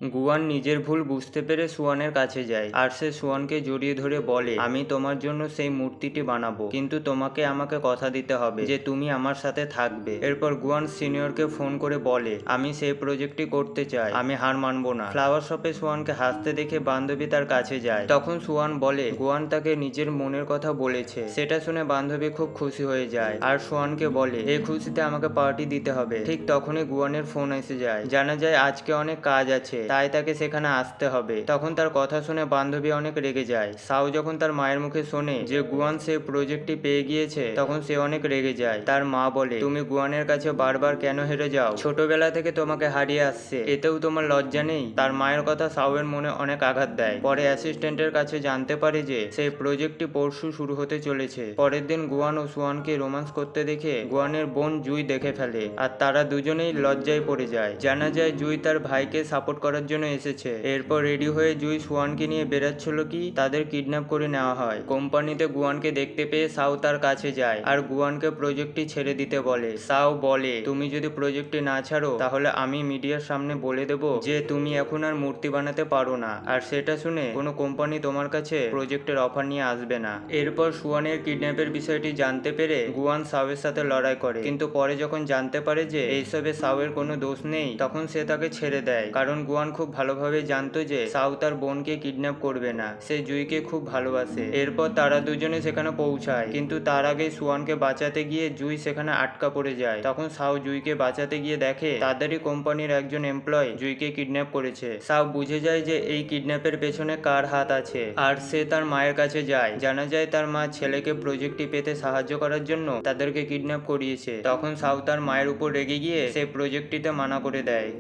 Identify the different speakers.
Speaker 1: গুয়ান নিজের ভুল বুঝতে পেরে সুয়ানের কাছে যায় আর সে সুয়ানকে জড়িয়ে ধরে বলে, আমি তোমার জন্য সেই মূর্তিটি বানাবো, কিন্তু তোমাকে আমাকে কথা দিতে হবে যে তুমি আমার সাথে থাকবে। এরপর গুয়ান সিনিয়রকে ফোন করে বলে, আমি সেই প্রজেক্টটি করতে চাই, আমি হার মানবো না। ফ্লাওয়ার শপে সুয়ানকে হাসতে দেখে বান্ধবী তার কাছে যায়। তখন সুয়ান বলে গুয়ান তাকে নিজের মনের কথা বলেছে। সেটা শুনে বান্ধবী খুব খুশি হয়ে যায় আর সুয়ানকে বলে, এই খুশিতে আমাকে পার্টি দিতে হবে। ঠিক তখনই গুয়ানের ফোন এসে যায়, জানা যায় আজকে অনেক কাজ আছে, তাই তাকে সেখানে আসতে হবে। তখন তার কথা শুনে বান্ধবী অনেক রেগে যায়। সাও যখন তার মায়ের মুখে শোনে যে গুয়ান সেই প্রজেক্টটি পেয়ে গিয়েছে, তখন সে অনেক রেগে যায়। তার মা বলে, তুমি গুয়ানের কাছে বারবার কেন হেরে যাও? ছোটবেলা থেকে তোমাকে হারিয়ে আসছে, এতেও তোমার লজ্জা নেই? তার মায়ের কথা সাওয়ের মনে অনেক আঘাত দেয়। পরে অ্যাসিস্ট্যান্টের কাছে জানতে পারে যে সেই প্রজেক্টটি পরশু শুরু হতে চলেছে। পরের দিন গুয়ান ও সুয়ানকে রোমান্স করতে দেখে গুয়ানের বোন জুই দেখে ফেলে আর তারা দুজনেই লজ্জায় পড়ে যায়। জানা যায় জুই তার ভাইকে সাপোর্ট করার জন্য এসেছে। এরপর রেডি হয়ে জুই সুয়ানকে নিয়ে বেরাচ্ছিল কি তাদের কিডন্যাপ করে নেওয়া হয়। কোম্পানিতে গুয়ানকে দেখতে পেয়ে সাও তার কাছে যায় আর গুয়ানকে প্রজেক্টটি ছেড়ে দিতে বলে। সাও বলে, তুমি যদি প্রজেক্টটি না ছাড়ো তাহলে আমি মিডিয়ার সামনে বলে দেব যে তুমি এখন আর মূর্তি বানাতে পারো না, আর সেটা শুনে কোনো কোম্পানি তোমার কাছে প্রজেক্টের অফার নিয়ে আসবে না। এরপর সুয়ানের কিডন্যাপের বিষয়টি জানতে পেরে গুয়ান সাওয়ের সাথে লড়াই করে, কিন্তু পরে যখন জানতে পারে যে এইসবে সাওয়ের কোনো দোষ নেই, তখন সে তাকে ছেড়ে দেয়। কারণ গুয়ান খুব ভালোভাবে জানতো যে সাও তার বোনকে কিডন্যাপ করবে না, সে জুইকে খুব ভালোবাসে। এরপর তারা দুজনে সেখানে পৌঁছায়, কিন্তু তার আগে সুয়ানকে বাঁচাতে গিয়ে জুই সেখানে আটকা পড়ে যায়। তখন সাও জুইকে বাঁচাতে গিয়ে দেখে তাদেরই কোম্পানির একজন এমপ্লয় জুইকে কিডন্যাপ করেছে। সাও বুঝে যায় যে এই কিডন্যাপের পেছনে কার হাত আছে, আর সে তার মায়ের কাছে যায়। জানা যায় তার মা ছেলেকে প্রজেক্টটি পেতে সাহায্য করার জন্য তাদেরকে কিডন্যাপ করিয়েছে। তখন সাও তার মায়ের উপর রেগে গিয়ে সে প্রজেক্টটিতে মানা করে দেয়।